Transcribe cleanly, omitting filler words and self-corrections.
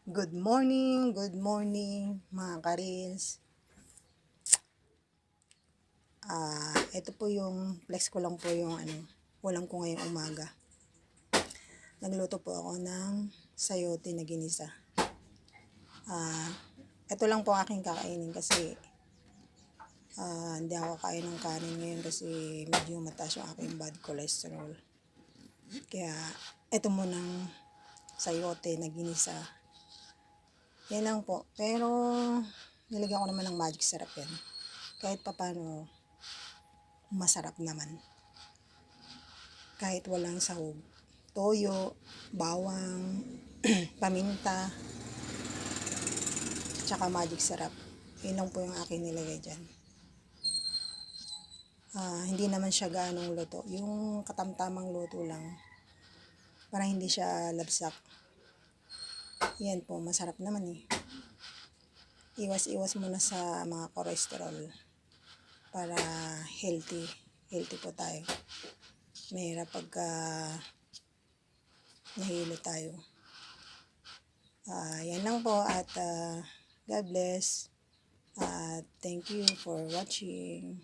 Good morning mga karils. Ito po yung flex ko lang po yung ulam ko ngayong umaga. Nagluto po ako ng sayote na ginisa. Ito lang po aking kakainin kasi hindi ako kain ng kanin ngayon kasi medyo mataas yung aking bad cholesterol. Kaya ito munang sayote na ginisa. Yan lang po. Pero nilagyan ko naman ng magic sarap yan. Kahit papano masarap naman. Kahit walang sahog. Toyo, bawang, paminta, tsaka magic sarap. Yun lang po yung akin nilagay dyan. Hindi naman siya ganong luto. Yung katamtamang luto lang. Para hindi siya labsak. Yan po, masarap naman eh. Iwas-iwas muna sa mga cholesterol para healthy po tayo. Mahirap pagka nahilo tayo. Yan lang po at God bless. Thank you for watching.